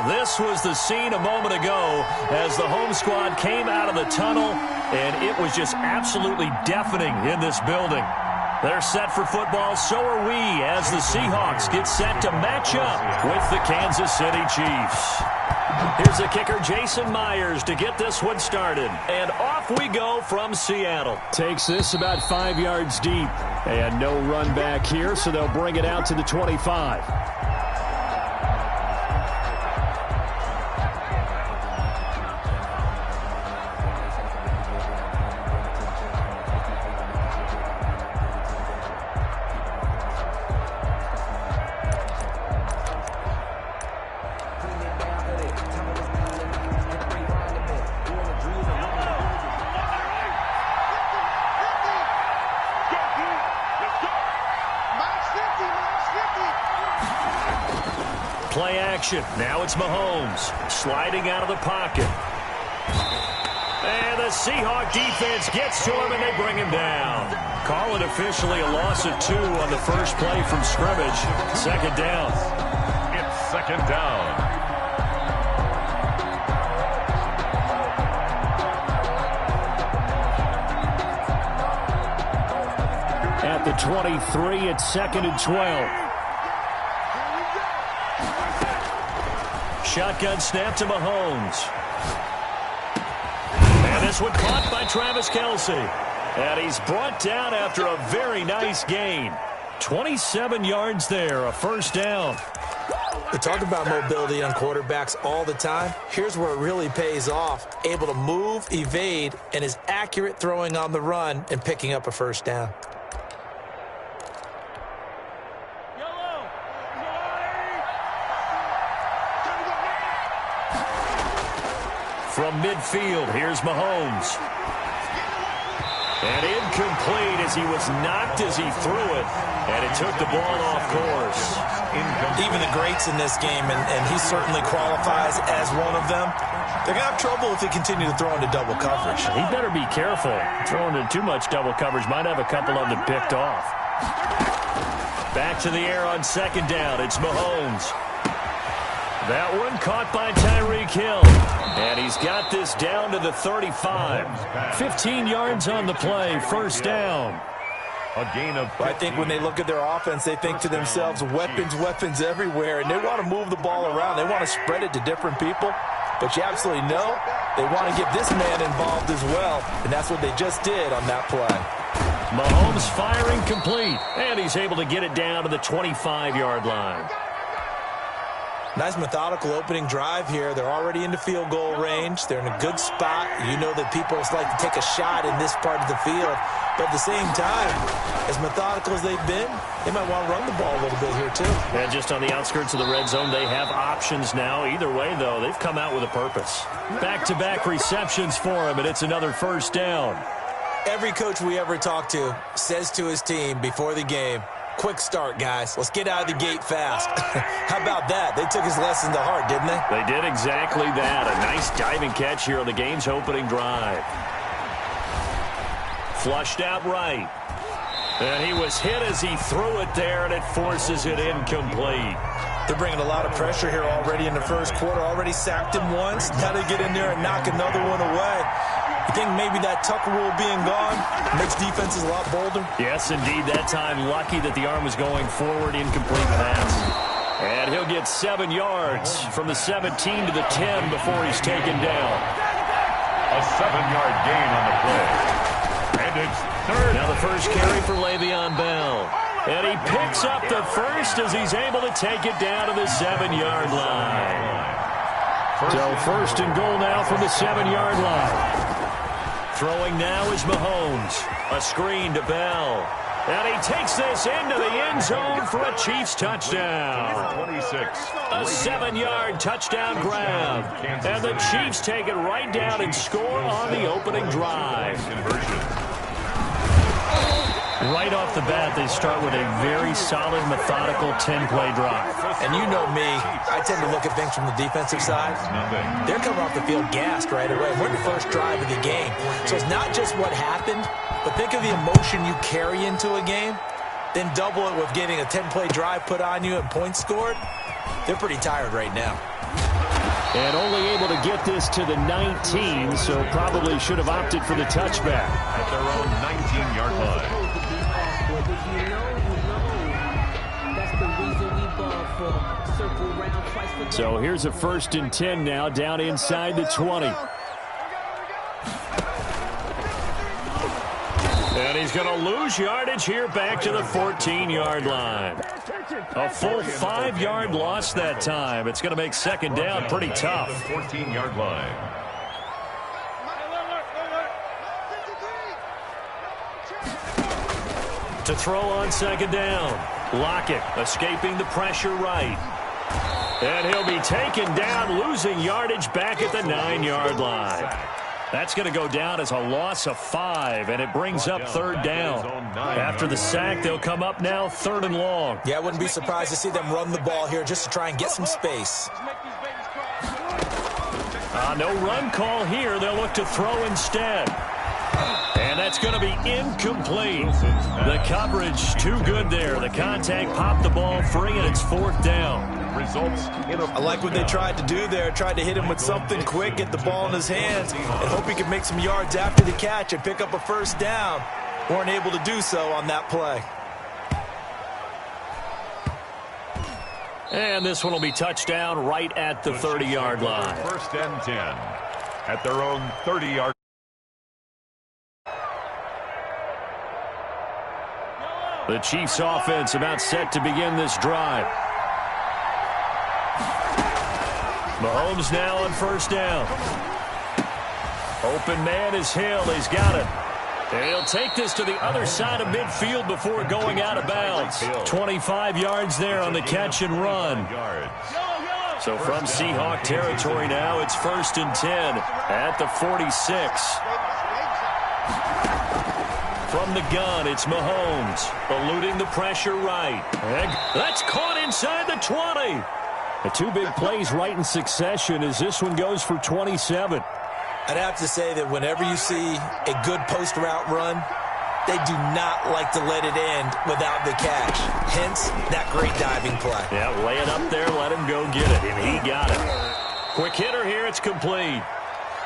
This was the scene a moment ago as the home squad came out of the tunnel, and it was just absolutely deafening in this building. They're set for football, so are we, as the Seahawks get set to match up with the Kansas City Chiefs. Here's the kicker, Jason Myers, to get this one started. And off we go from Seattle. Takes this about 5 yards deep. And no run back here, so they'll bring it out to the 25. Play action. Now it's Mahomes sliding out of the pocket. And the Seahawk defense gets to him, and they bring him down. Call it officially a loss of 2 on the first play from scrimmage. Second down. It's second down. At the 23, it's 2nd and 12. Shotgun snap to Mahomes. And this one caught by Travis Kelce. And he's brought down after a very nice gain. 27 yards there, a first down. We talk about mobility on quarterbacks all the time. Here's where it really pays off. Able to move, evade, and is accurate throwing on the run and picking up a first down. From midfield, here's Mahomes. And incomplete as he was knocked as he threw it. And it took the ball off course. Even the greats in this game, and he certainly qualifies as one of them, they're going to have trouble if they continue to throw into double coverage. He better be careful. Throwing into too much double coverage might have a couple of them picked off. Back to the air on second down. It's Mahomes. That one caught by Tyreek Hill. And he's got this down to the 35. 15 yards on the play, first down. A gain of 15. I think when they look at their offense, they think to themselves, weapons everywhere, and they want to move the ball around. They want to spread it to different people. But you absolutely know they want to get this man involved as well, and that's what they just did on that play. Mahomes firing complete, and he's able to get it down to the 25-yard line. Nice methodical opening drive here. They're already into field goal range. They're in a good spot. You know that people like to take a shot in this part of the field. But at the same time, as methodical as they've been, they might want to run the ball a little bit here too. And just on the outskirts of the red zone, they have options now. Either way, though, they've come out with a purpose. Back-to-back receptions for him, and it's another first down. Every coach we ever talk to says to his team before the game, quick start, guys. Let's get out of the gate fast. How about that? They took his lesson to heart, didn't they? They did exactly that. A nice diving catch here on the game's opening drive. Flushed out right. And he was hit as he threw it there, and it forces it incomplete. They're bringing a lot of pressure here already in the first quarter. Already sacked him once. Now they get in there and knock another one away. You think maybe that Tucker rule being gone makes defenses a lot bolder? Yes, indeed. That time, lucky that the arm was going forward, incomplete pass. And he'll get 7 yards from the 17 to the 10 before he's taken down. A 7-yard gain on the play. And it's third. Now the first carry for Le'Veon Bell. And he picks up the first as he's able to take it down to the 7-yard line. So first and goal now from the 7-yard line. Throwing now is Mahomes. A screen to Bell. And he takes this into the end zone for a Chiefs touchdown. 26. A 7-yard touchdown grab. And the Chiefs take it right down and score on the opening drive. Right off the bat, they start with a very solid, methodical 10-play drive. And you know me, I tend to look at things from the defensive side. They're coming off the field gassed right away. We're in the first drive of the game. So it's not just what happened, but think of the emotion you carry into a game. Then double it with getting a 10-play drive put on you and points scored. They're pretty tired right now. And only able to get this to the 19, so probably should have opted for the touchback. At their own 19-yard line. So here's a 1st and 10 now, down inside the 20. And he's going to lose yardage here back to the 14-yard line. A full 5-yard loss that time. It's going to make 2nd down pretty tough. 14-yard line. To throw on 2nd down. Lockett escaping the pressure right. And he'll be taken down, losing yardage back at the 9-yard line. That's going to go down as a loss of 5, and it brings up 3rd down. After the sack, they'll come up now 3rd and long. Yeah, I wouldn't be surprised to see them run the ball here just to try and get some space. No run call here. They'll look to throw instead. And that's going to be incomplete. The coverage too good there. The contact popped the ball free, and it's 4th down. I like what they tried to do there. Tried to hit him with something quick, get the ball in his hands, and hope he could make some yards after the catch and pick up a 1st down. Weren't able to do so on that play. And this one will be touchdown right at the 30-yard line. 1st and 10 at their own 30-yard. The Chiefs offense about set to begin this drive. Mahomes now on 1st down. Open man is Hill. He's got it. And he'll take this to the other side of midfield before going out of bounds. 25 yards there on the catch and run. So from Seahawk territory now, it's 1st and 10 at the 46. From the gun, it's Mahomes, eluding the pressure right. And that's caught inside the 20. The 2 big plays right in succession as this one goes for 27. I'd have to say that whenever you see a good post route run, they do not like to let it end without the catch. Hence, that great diving play. Yeah, lay it up there, let him go get it, and he got it. Quick hitter here, it's complete.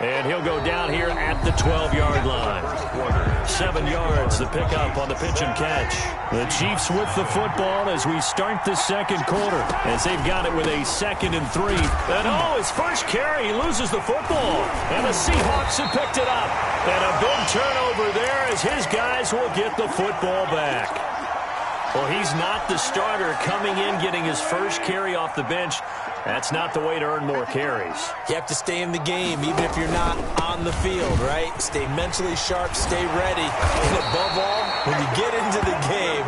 And he'll go down here at the 12-yard line. 7 yards, the pickup on the pitch and catch. The Chiefs with the football as we start the 2nd quarter, as they've got it with a 2nd and 3. And his first carry, he loses the football. And the Seahawks have picked it up. And a big turnover there as his guys will get the football back. Well, he's not the starter coming in, getting his first carry off the bench. That's not the way to earn more carries. You have to stay in the game, even if you're not on the field, right? Stay mentally sharp, stay ready. And above all, when you get into the game,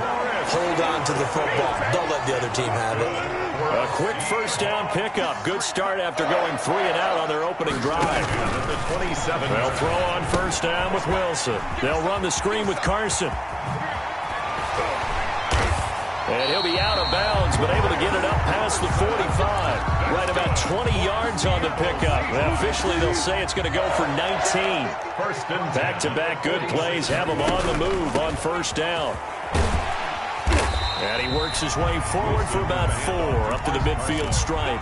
hold on to the football. Don't let the other team have it. A quick 1st down pickup. Good start after going 3 and out on their opening drive. The 27. They'll throw on 1st down with Wilson. They'll run the screen with Carson. And he'll be out of bounds, but able to get it up past the 45. Right about 20 yards on the pickup. Well, officially, they'll say it's going to go for 19. Back-to-back good plays have him on the move on 1st down. And he works his way forward for about 4 up to the midfield stripe.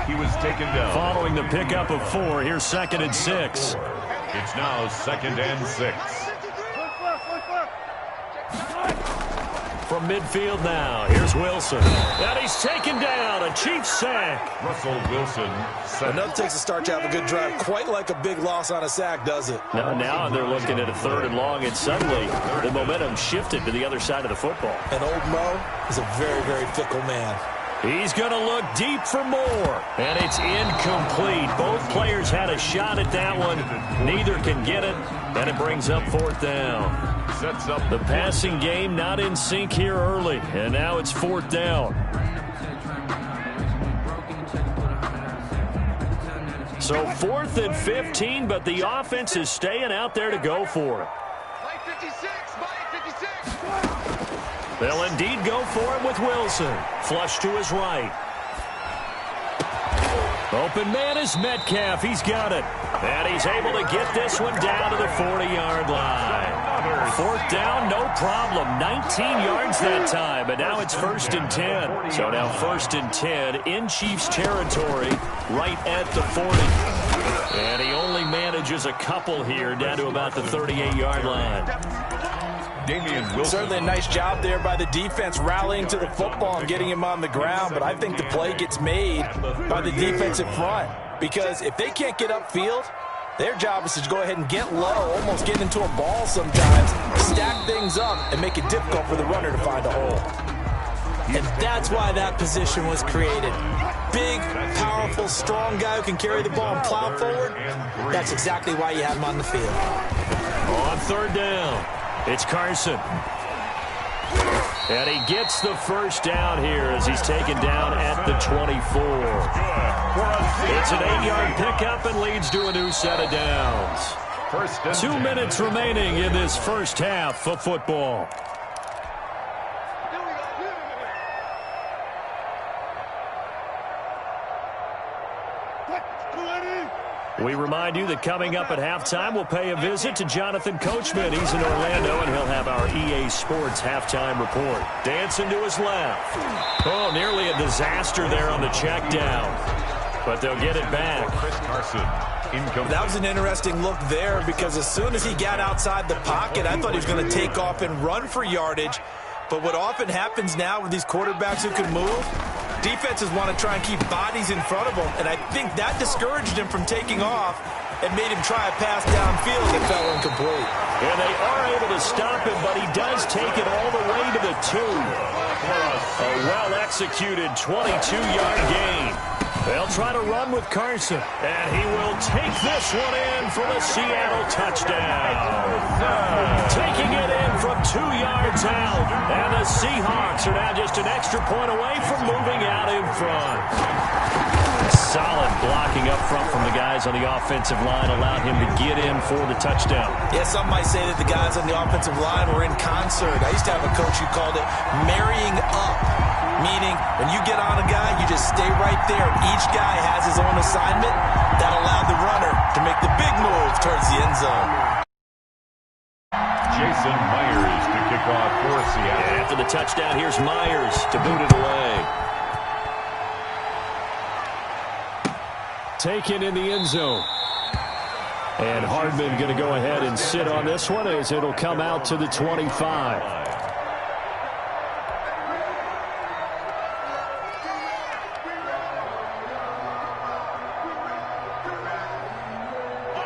He was taken down. Following the pickup of 4, here's 2nd and 6. It's now 2nd and 6. From midfield now, here's Wilson. And he's taken down, a Chiefs sack. Russell Wilson. Enough takes a start to have a good drive. Quite like a big loss on a sack, does it? Now they're looking at a 3rd and long, and suddenly the momentum shifted to the other side of the football. And old Mo is a very, very fickle man. He's going to look deep for more. And it's incomplete. Both players had a shot at that one. Neither can get it. And it brings up 4th down. Sets up the passing game not in sync here early. And now it's 4th down. So 4th and 15, but the offense is staying out there to go for it. They'll indeed go for it with Wilson. Flush to his right. Open man is Metcalf. He's got it. And he's able to get this one down to the 40-yard line. Fourth down, no problem. 19 yards that time, but now it's 1st and 10. So now 1st and 10 in Chiefs territory, right at the 40. And he only manages a couple here, down to about the 38-yard line. Certainly a nice job there by the defense rallying to the football and getting him on the ground, but I think the play gets made by the defensive front, because if they can't get upfield, their job is to go ahead and get low, almost get into a ball sometimes, stack things up, and make it difficult for the runner to find a hole. And that's why that position was created. Big, powerful, strong guy who can carry the ball and plow forward. That's exactly why you have him on the field. On 3rd down, it's Carson. And he gets the first down here as he's taken down at the 24. It's an 8-yard pickup and leads to a new set of downs. 2 minutes remaining in this first half of football. We remind you that coming up at halftime, we'll pay a visit to Jonathan Coachman. He's in Orlando, and he'll have our EA Sports halftime report. Dancing to his left. Oh, nearly a disaster there on the check down. But they'll get it back. That was an interesting look there, because as soon as he got outside the pocket, I thought he was going to take off and run for yardage. But what often happens now with these quarterbacks who can move, defenses want to try and keep bodies in front of them, and I think that discouraged him from taking off and made him try a pass downfield that fell incomplete. And they are able to stop him, but he does take it all the way to the 2. A well-executed 22-yard gain. They'll try to run with Carson, and he will take this one in for the Seattle touchdown. Taking it in from 2 yards out, and the Seahawks are now just an extra point away from moving out in front. Solid blocking up front from the guys on the offensive line allowed him to get in for the touchdown. Yeah, some might say that the guys on the offensive line were in concert. I used to have a coach who called it marrying up, meaning when you get on a guy, you just stay right there. Each guy has his own assignment that allowed the runner to make the big move towards the end zone. Jason Myers to kick off for Seattle. And after the touchdown, here's Myers to boot it away. Taken in the end zone. And Hardman going to go ahead and sit on this one as it'll come out to the 25.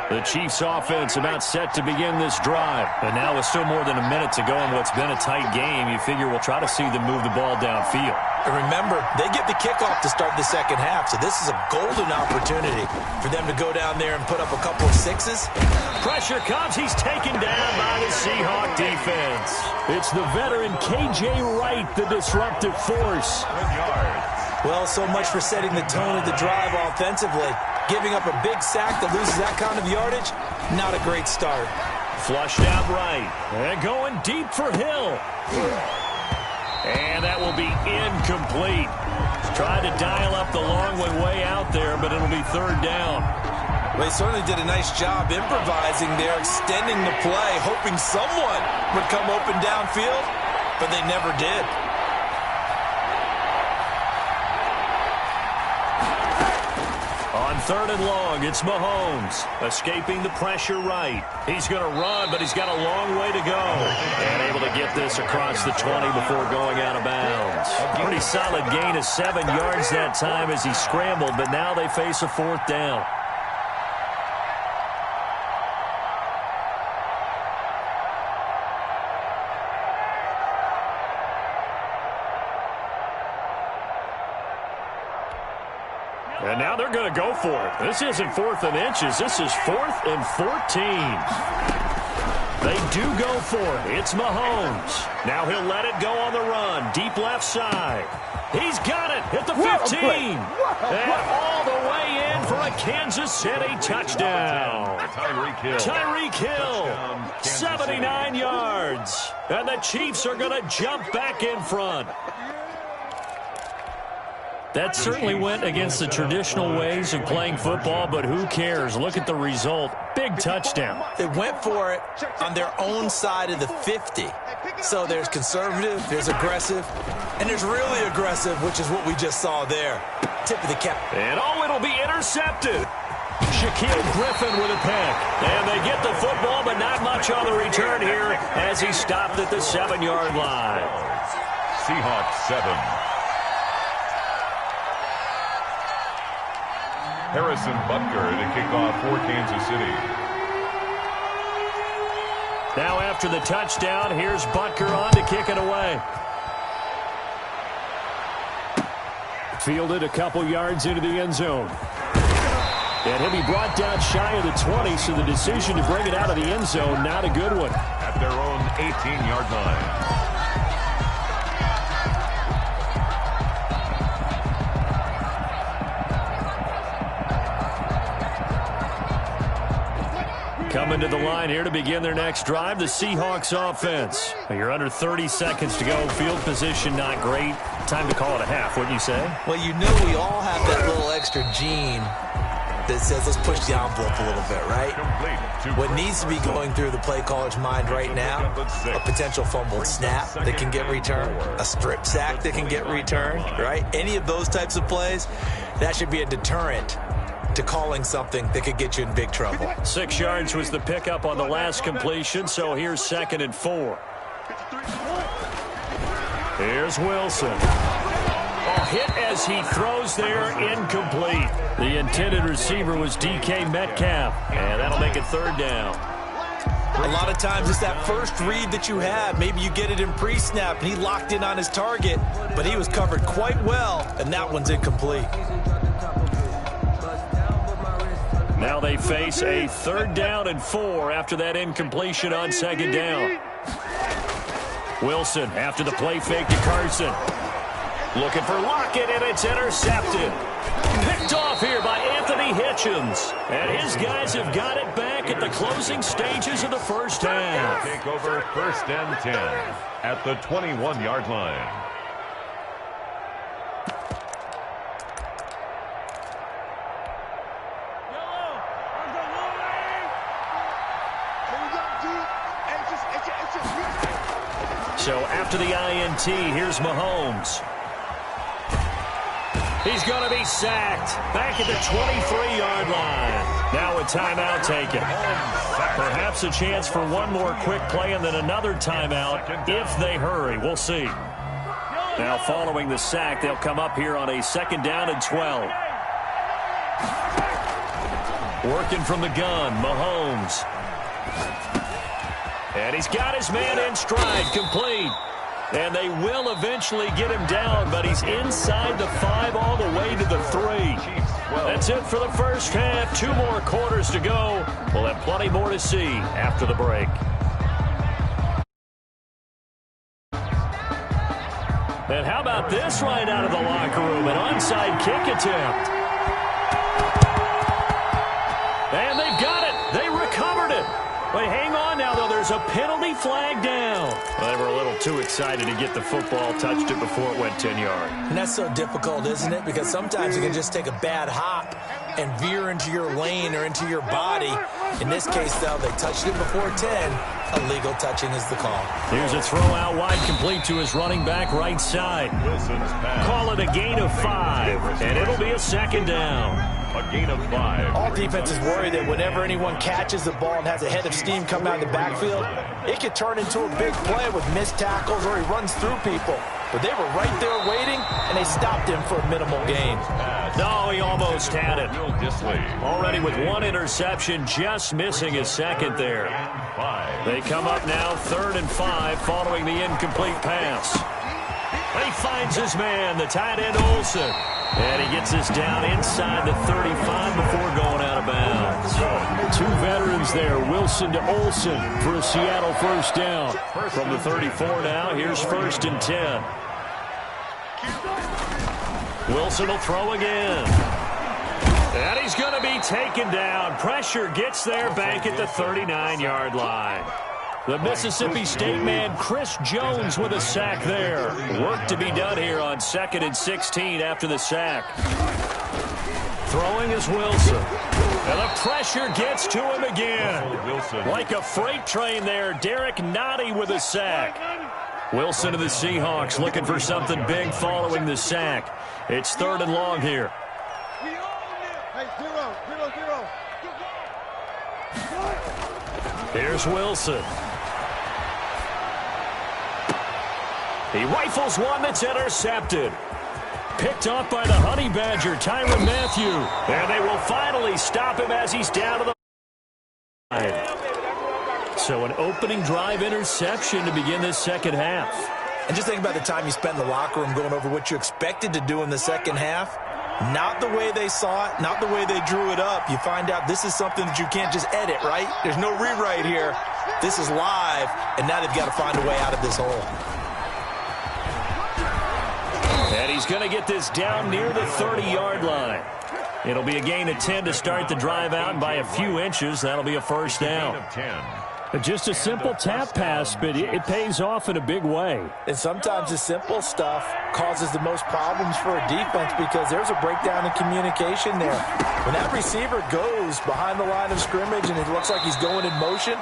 The Chiefs offense about set to begin this drive. And now with still more than a minute to go in what's been a tight game, you figure we'll try to see them move the ball downfield. And remember, they get the kickoff to start the second half, so this is a golden opportunity for them to go down there and put up a couple of sixes. Pressure comes. He's taken down by the Seahawk defense. It's the veteran K.J. Wright, the disruptive force. Well, so much for setting the tone of the drive offensively. Giving up a big sack that loses that kind of yardage, not a great start. Flushed out right. And going deep for Hill. And that will be incomplete. Tried to dial up the long one way out there, but it'll be 3rd down. Well, they certainly did a nice job improvising there, extending the play, hoping someone would come open downfield, but they never did. On 3rd and long, it's Mahomes escaping the pressure right. He's going to run, but he's got a long way to go. And able to get this across the 20 before going out of bounds. Pretty solid gain of 7 yards that time as he scrambled, but now they face a 4th down. And now they're going to go for it. This isn't 4th and inches. This is 4th and 14. They do go for it. It's Mahomes. Now he'll let it go on the run. Deep left side. He's got it at the 15. And all the way in for a Kansas City touchdown. Tyreek Hill, 79 yards. And the Chiefs are going to jump back in front. That certainly went against the traditional ways of playing football, but who cares? Look at the result. Big touchdown. They went for it on their own side of the 50. So there's conservative, there's aggressive, and there's really aggressive, which is what we just saw there. Tip of the cap. And it'll be intercepted. Shaquille Griffin with a pick. And they get the football, but not much on the return here as he stopped at the 7-yard line. Seahawks 7. Harrison Butker to kick off for Kansas City. Now after the touchdown, here's Butker on to kick it away. Fielded a couple yards into the end zone. And he'll be brought down shy of the 20, so the decision to bring it out of the end zone, not a good one. At their own 18-yard line. Coming to the line here to begin their next drive, the Seahawks offense. You're under 30 seconds to go. Field position not great. Time to call it a half, wouldn't you say? Well, you know we all have that little extra gene that says let's push the envelope a little bit, right? What needs to be going through the play caller's mind right now, a potential fumbled snap that can get returned, a strip sack that can get returned, right? Any of those types of plays, that should be a deterrent to calling something that could get you in big trouble. 6 yards was the pickup on the last completion, so here's 2nd and 4. Here's Wilson. Hit as he throws there, incomplete. The intended receiver was DK Metcalf, and that'll make it 3rd down. A lot of times it's that first read that you have. Maybe you get it in pre-snap, and he locked in on his target, but he was covered quite well, and that one's incomplete. Now they face a 3rd down and 4 after that incompletion on 2nd down. Wilson after the play fake to Carson. Looking for Lockett, and it's intercepted. Picked off here by Anthony Hitchens. And his guys have got it back at the closing stages of the first half. Take over 1st and 10 at the 21-yard line. So after the INT, here's Mahomes. He's going to be sacked. Back at the 23-yard line. Now a timeout taken. Perhaps a chance for one more quick play and then another timeout if they hurry. We'll see. Now following the sack, they'll come up here on a 2nd down and 12. Working from the gun, Mahomes. And he's got his man in stride, complete. And they will eventually get him down, but he's inside the 5 all the way to the 3. That's it for the first half. 2 more quarters to go. We'll have plenty more to see after the break. And how about this right out of the locker room? An onside kick attempt. And they've got it. They recovered it. Wait, hang on now, though. There's a penalty flag down. Well, they were a little too excited to get the football, touched it before it went 10 yards. And that's so difficult, isn't it? Because sometimes you can just take a bad hop and veer into your lane or into your body. In this case, though, they touched it before 10. Illegal touching is the call. Here's a throw out wide, complete to his running back right side. Call it a gain of 5, and it'll be a 2nd down. A gain of 5. All defenses worry that whenever anyone catches the ball and has a head of steam come out of the backfield, it could turn into a big play with missed tackles or he runs through people. But they were right there waiting, and they stopped him for a minimal gain. No, he almost had it. Already with 1 interception, just missing his 2nd there. They come up now 3rd and 5 following the incomplete pass. He finds his man, the tight end Olsen. And he gets this down inside the 35 before going out of bounds. 2 veterans there, Wilson to Olsen for a Seattle first down. From the 34 now, here's 1st and 10. Wilson will throw again. And he's going to be taken down. Pressure gets there back at the 39-yard line. The Mississippi State man, Chris Jones, with a sack there. Work to be done here on 2nd and 16 after the sack. Throwing is Wilson. And the pressure gets to him again. Like a freight train there, Derek Nottie with a sack. Wilson of the Seahawks looking for something big following the sack. It's 3rd and long here. Here's Wilson. He rifles one that's intercepted. Picked off by the Honey Badger, Tyrann Mathieu. And they will finally stop him as he's down to the line. So an opening drive interception to begin this second half. And just think about the time you spent in the locker room going over what you expected to do in the second half. Not the way they saw it, not the way they drew it up. You find out this is something that you can't just edit, right? There's no rewrite here. This is live, and now they've got to find a way out of this hole. And he's going to get this down near the 30-yard line. It'll be a gain of 10 to start the drive out. By a few inches, that'll be a first down. Just a simple tap pass, but it pays off in a big way. And sometimes the simple stuff causes the most problems for a defense because there's a breakdown in communication there. When that receiver goes behind the line of scrimmage and it looks like he's going in motion,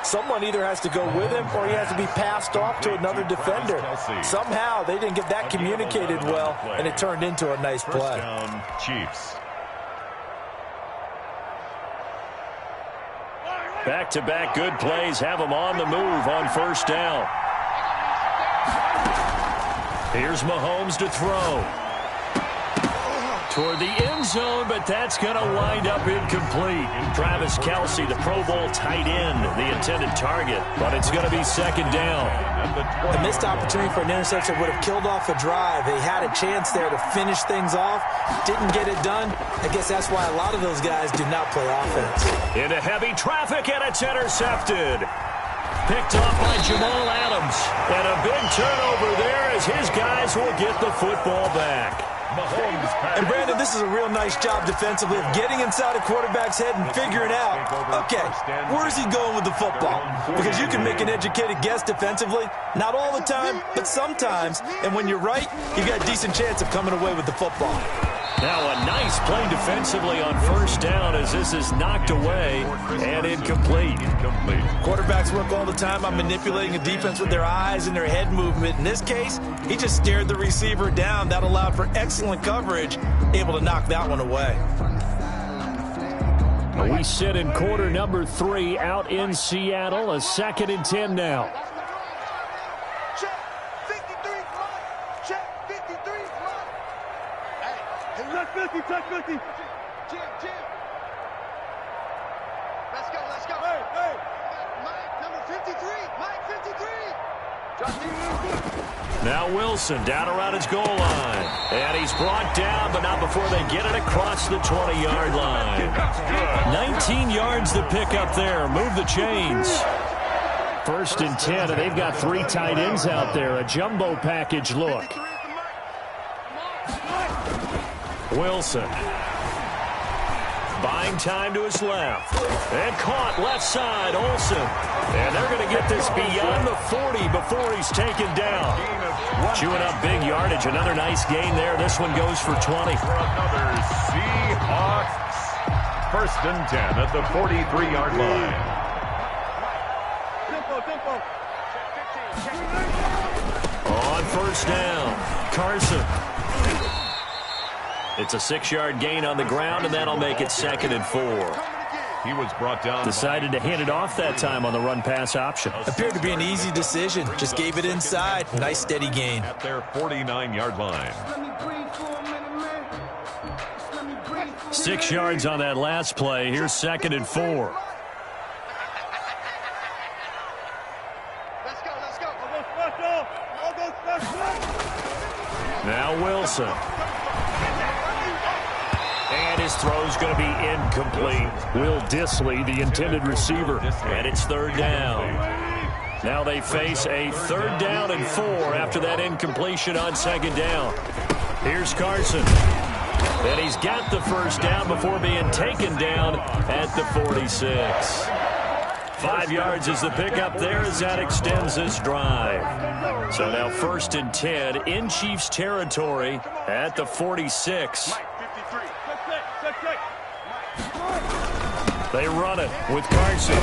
someone either has to go with him or he has to be passed off to another defender. Somehow they didn't get that communicated well, and it turned into a nice play. First down, Chiefs. Back-to-back good plays have them on the move on first down. Here's Mahomes to throw. Toward the end zone, but that's going to wind up incomplete. Travis Kelce, the Pro Bowl tight end, the intended target, but it's going to be second down. A missed opportunity for an interception would have killed off a drive. They had a chance there to finish things off, didn't get it done. I guess that's why a lot of those guys do not play offense. Into heavy traffic, and it's intercepted. Picked off by Jamal Adams. And a big turnover there as his guys will get the football back. And, Brandon, this is a real nice job defensively of getting inside a quarterback's head and figuring out, okay, where's he going with the football? Because you can make an educated guess defensively. Not all the time, but sometimes. And when you're right, you've got a decent chance of coming away with the football. Now a nice play defensively on first down as this is knocked away and incomplete. Quarterbacks work all the time on manipulating a defense with their eyes and their head movement. In this case, he just stared the receiver down. That allowed for excellent coverage, able to knock that one away. We sit in quarter number 3 out in Seattle. A 2nd and 10 now. Check 50. Jim. Let's go. Hey. Mike, number 53. Mike, 53. Now Wilson down around his goal line. And he's brought down, but not before they get it across the 20-yard line. 19 yards to pick up there. Move the chains. 1st and 10, and they've got 3 tight ends out there. A jumbo package look. Wilson. Buying time to his left. And caught left side, Olsen. And they're going to get this beyond the 40 before he's taken down. Chewing up big yardage. Another nice gain there. This one goes for 20. For another Seahawks. 1st and 10 at the 43-yard line. On first down, Carson. It's a 6-yard gain on the ground, and that'll make it 2nd and 4. He was brought down. Decided to hand it off that time on the run-pass option. Appeared to be an easy decision. Just gave it inside. Nice, steady gain. At their 49-yard line. 6 yards on that last play. Here's 2nd and 4. Now Wilson. And his throw's going to be incomplete. Will Dissly, the intended receiver. And it's 3rd down. Now they face a 3rd down and 4 after that incompletion on 2nd down. Here's Carson. And he's got the 1st down before being taken down at the 46. 5 yards is the pickup there as that extends this drive. So now 1st and 10 in Chiefs territory at the 46. They run it with Carson.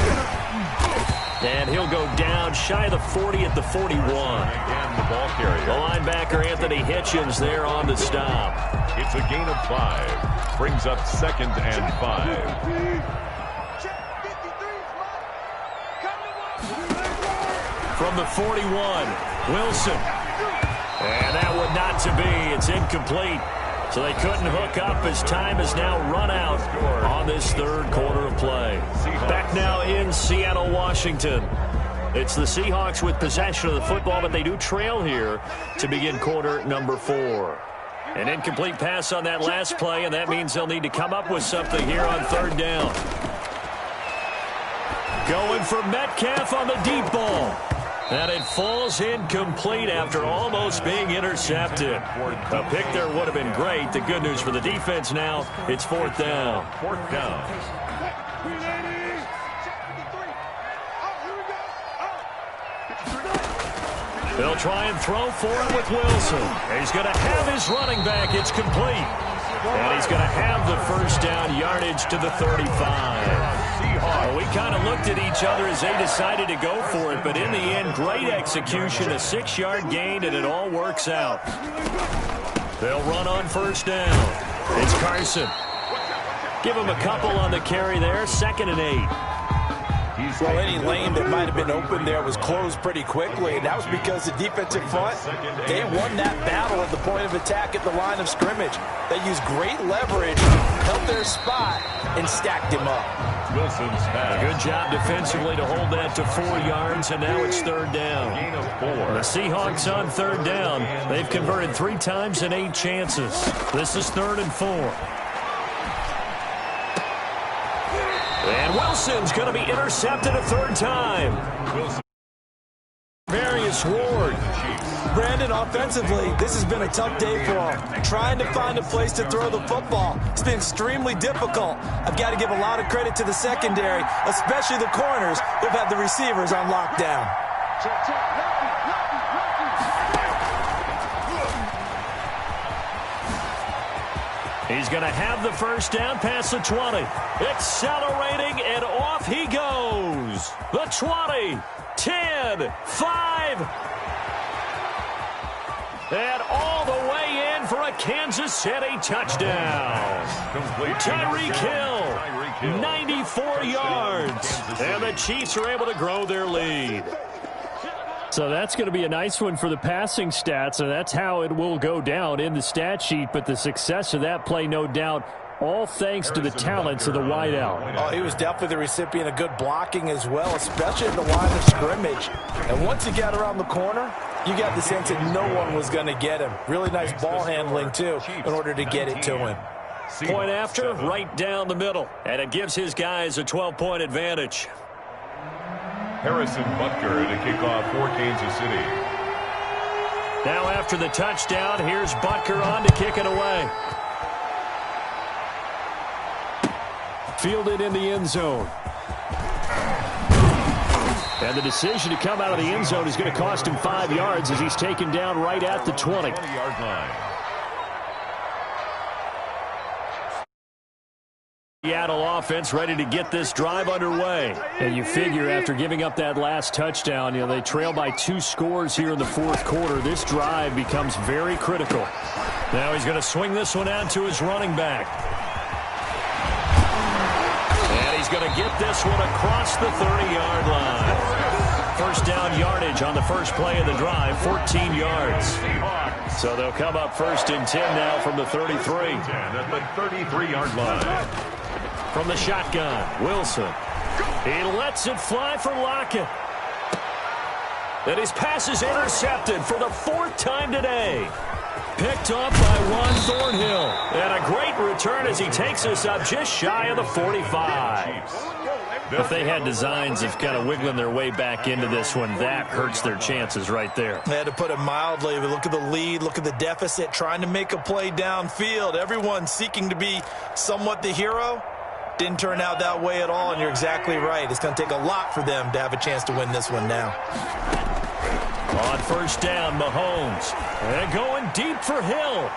And he'll go down shy of the 40 at the 41. Again, the ball carrier. The linebacker, Anthony Hitchens, there on the stop. It's a gain of 5. Brings up 2nd and 5. From the 41, Wilson. And that would not to be. It's incomplete. So they couldn't hook up as time has now run out on this 3rd quarter of play. Back now in Seattle, Washington. It's the Seahawks with possession of the football, but they do trail here to begin quarter number 4. An incomplete pass on that last play, and that means they'll need to come up with something here on 3rd down. Going for Metcalf on the deep ball. And it falls incomplete after almost being intercepted. A pick there would have been great. The good news for the defense now, it's 4th down. 4th down. They'll try and throw for it with Wilson. He's going to have his running back. It's complete. And he's going to have the 1st down yardage to the 35. Well, we kind of looked at each other as they decided to go for it, but in the end, great execution, a 6-yard gain, and it all works out. They'll run on 1st down. It's Carson. Give him a couple on the carry there, 2nd and 8. Well, any lane that might have been open there was closed pretty quickly, and that was because the defensive front, they won that battle at the point of attack at the line of scrimmage. They used great leverage, held their spot, and stacked him up. Wilson's pass. A good job defensively to hold that to 4 yards, and now it's 3rd down. Gain of 4. The Seahawks on 3rd down. They've converted 3 times in 8 chances. This is 3rd and 4. And Wilson's going to be intercepted a 3rd time. Various Ward. Brandon, offensively, this has been a tough day for him. Trying to find a place to throw the football. It's been extremely difficult. I've got to give a lot of credit to the secondary, especially the corners who've had the receivers on lockdown. He's going to have the 1st down past the 20. Accelerating, and off he goes. The 20, 10, 5. And all the way in for a Kansas City touchdown. Tyreek Hill, 94 yards. And the Chiefs are able to grow their lead. So that's going to be a nice one for the passing stats, and that's how it will go down in the stat sheet. But the success of that play, no doubt, all thanks to the talents of the wideout. Oh, he was definitely the recipient of good blocking as well, especially at the line of scrimmage. And once he got around the corner, you got the sense that no one was going to get him. Really nice ball handling, too, in order to get it to him. Point after, right down the middle. And it gives his guys a 12-point advantage. Harrison Butker to kick off for Kansas City. Now after the touchdown, here's Butker on to kick it away. Fielded in the end zone. And the decision to come out of the end zone is going to cost him 5 yards as he's taken down right at the 20. 20-yard line. Seattle offense ready to get this drive underway. And you figure after giving up that last touchdown, they trail by 2 scores here in the 4th quarter. This drive becomes very critical. Now he's going to swing this one out to his running back. And he's going to get this one across the 30-yard line. 1st down yardage on the first play of the drive, 14 yards. So they'll come up 1st and 10 now from the 33. 10 at the 33-yard line. From the shotgun, Wilson. He lets it fly for Lockett. And his pass is intercepted for the 4th time today. Picked off by Juan Thornhill. And a great return as he takes us up just shy of the 45. If they had designs of kind of wiggling their way back into this one, that hurts their chances right there. They had to put it mildly, but look at the lead, look at the deficit, trying to make a play downfield. Everyone seeking to be somewhat the hero. Didn't turn out that way at all, and you're exactly right. It's going to take a lot for them to have a chance to win this one now. On first down, Mahomes. And going deep for Hill.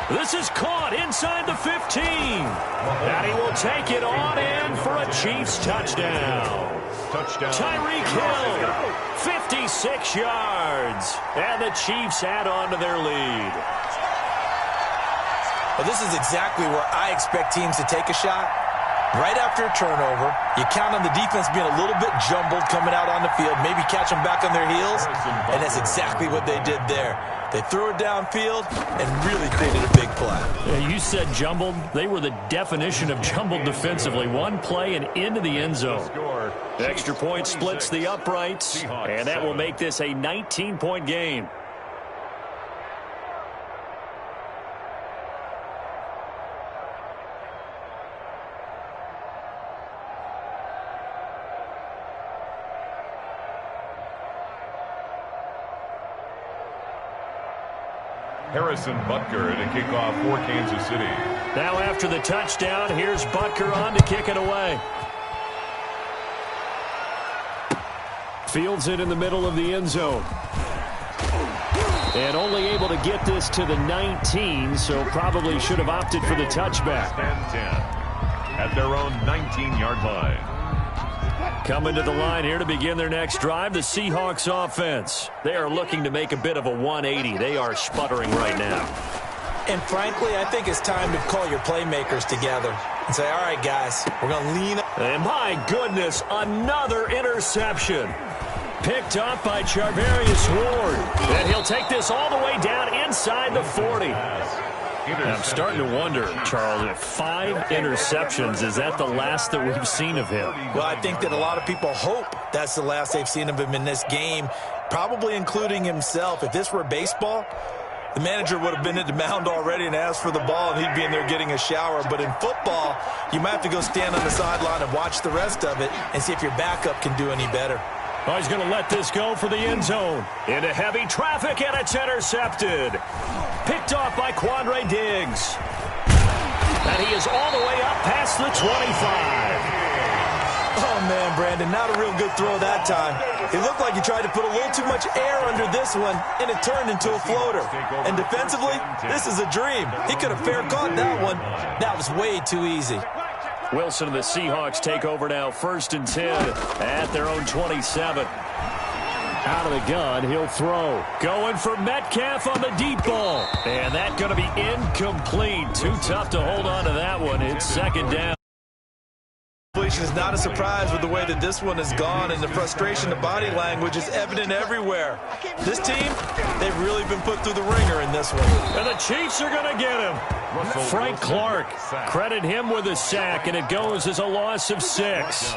This is caught inside the 15. And he will take it on in for a Chiefs touchdown. Tyreek Hill, 56 yards. And the Chiefs add on to their lead. Well, this is exactly where I expect teams to take a shot. Right after a turnover, you count on the defense being a little bit jumbled coming out on the field, maybe catch them back on their heels, and that's exactly what they did there. They threw it downfield and really created a big play. Yeah, you said jumbled. They were the definition of jumbled defensively. One play and into the end zone. Extra point splits the uprights, and that will make this a 19-point game. Harrison Butker to kick off for Kansas City. Now after the touchdown, here's Butker on to kick it away. Fields it in the middle of the end zone. And only able to get this to the 19, so probably should have opted for the touchback. And 10 at their own 19-yard line. Coming to the line here to begin their next drive, the Seahawks offense. They are looking to make a bit of a 180. They are sputtering right now. And frankly, I think it's time to call your playmakers together and say, all right, guys, we're going to lean up. And my goodness, another interception. Picked up by Charvarius Ward. And he'll take this all the way down inside the 40. I'm starting to wonder, Charles, if 5 interceptions, is that the last that we've seen of him? Well, I think that a lot of people hope that's the last they've seen of him in this game, probably including himself. If this were baseball, the manager would have been at the mound already and asked for the ball, and he'd be in there getting a shower. But in football, you might have to go stand on the sideline and watch the rest of it and see if your backup can do any better. Oh, he's going to let this go for the end zone. Into heavy traffic, and it's intercepted. Picked off by Quandre Diggs. And he is all the way up past the 25. Oh, man, Brandon, not a real good throw that time. It looked like he tried to put a little too much air under this one, and it turned into a floater. And defensively, this is a dream. He could have fair caught that one. That was way too easy. Wilson and the Seahawks take over now, 1st and 10 at their own 27. Out of the gun, he'll throw. Going for Metcalf on the deep ball. And that's going to be incomplete. Too tough to hold on to that one. It's 2nd down. Completion is not a surprise with the way that this one has gone, and the frustration, the body language is evident everywhere. This team, they've really been put through the ringer in this one. And the Chiefs are going to get him. Frank Clark, credit him with a sack, and it goes as a loss of 6.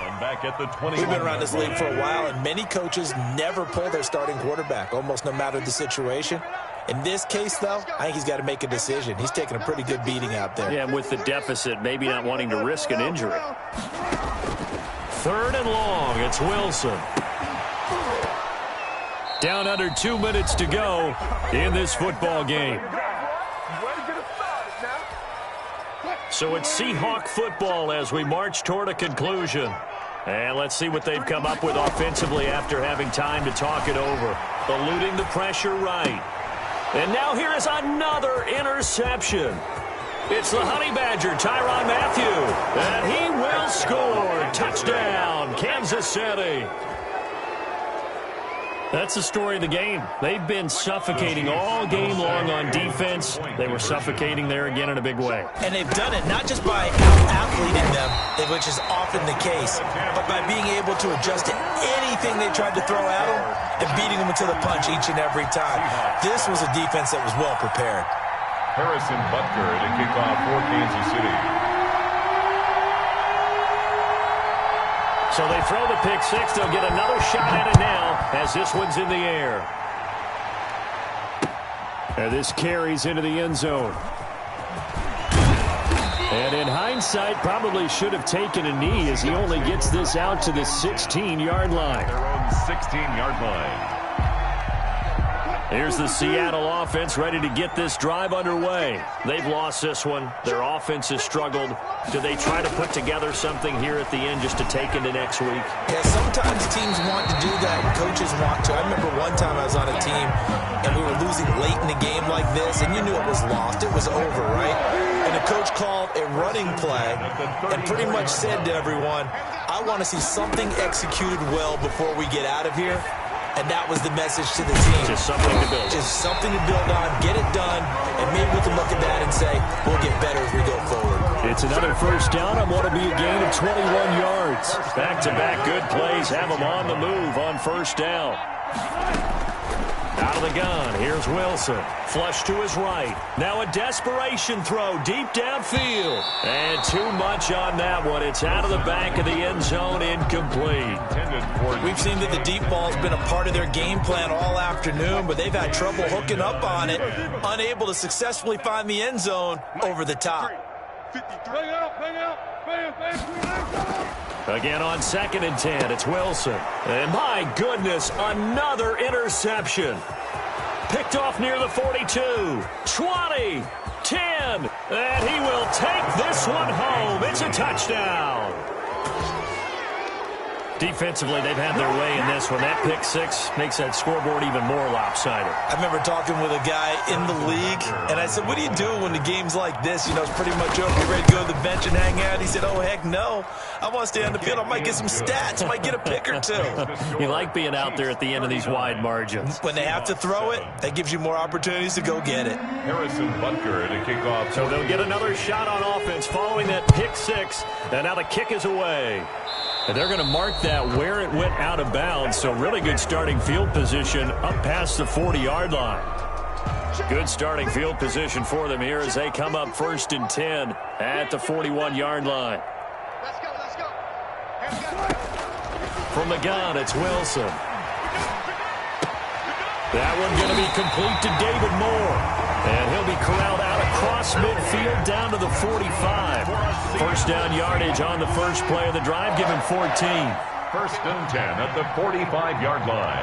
We've been around this league for a while, and many coaches never pull their starting quarterback, almost no matter the situation. In this case, though, I think he's got to make a decision. He's taking a pretty good beating out there. Yeah, and with the deficit, maybe not wanting to risk an injury. 3rd and long, it's Wilson. Down under 2 minutes to go in this football game. So it's Seahawk football as we march toward a conclusion. And let's see what they've come up with offensively after having time to talk it over. Eluding the pressure right. And now here is another interception. It's the Honey Badger, Tyrann Mathieu. And he will score. Touchdown, Kansas City. That's the story of the game. They've been suffocating all game long on defense. They were suffocating there again in a big way. And they've done it not just by out-athleting them, which is often the case, but by being able to adjust to anything they tried to throw at them and beating them into the punch each and every time. This was a defense that was well prepared. Harrison Butker to kick off for Kansas City. So they throw the pick 6. They'll get another shot at it now as this one's in the air. And this carries into the end zone. And in hindsight, probably should have taken a knee as he only gets this out to the 16-yard line. Their own 16-yard line. Here's the Seattle offense ready to get this drive underway. They've lost this one. Their offense has struggled. Do they try to put together something here at the end just to take into next week? Yeah, sometimes teams want to do that. Coaches want to. I remember one time I was on a team, and we were losing late in a game like this, and you knew it was lost. It was over, right? And the coach called a running play and pretty much said to everyone, I want to see something executed well before we get out of here. And that was the message to the team. Just something to build on. Just something to build on, get it done, and maybe we can look at that and say, we'll get better as we go forward. It's another first down on what will be a gain of 21 yards. Back-to-back good plays have them on the move on first down. Out of the gun, here's Wilson. Flush to his right. Now a desperation throw deep downfield. And too much on that one. It's out of the back of the end zone, incomplete. We've seen that the deep ball's been a part of their game plan all afternoon, but they've had trouble hooking up on it, unable to successfully find the end zone over the top. Again on 2nd and 10, it's Wilson. And my goodness, another interception. Picked off near the 42, 20, 10, and he will take this one home. It's a touchdown. Defensively, they've had their way in this one. That pick six makes that scoreboard even more lopsided. I remember talking with a guy in the league, and I said, what do you do when the game's like this? You know, it's pretty much over. You ready to go to the bench and hang out? He said, oh, heck no. I want to stay on the field. I might get some stats. I might get a pick or two. You like being out there at the end of these wide margins. When they have to throw it, that gives you more opportunities to go get it. Harrison Butker to kick off. So they'll get another shot on offense following that pick six, and now the kick is away. And they're going to mark that where it went out of bounds, so really good starting field position up past the 40-yard line. Good starting field position for them here as they come up 1st and 10 at the 41-yard line. Let's go, let's go. From the gun, it's Wilson. That one going to be complete to David Moore. And he'll be corralled out across midfield down to the 45. First down yardage on the first play of the drive. Give him 14. 1st and 10 at the 45-yard line.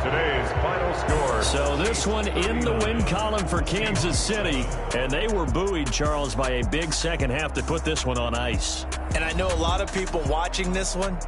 Today's final score. So this one in the win column for Kansas City. And they were buoyed, Charles, by a big second half to put this one on ice. And I know a lot of people watching this one,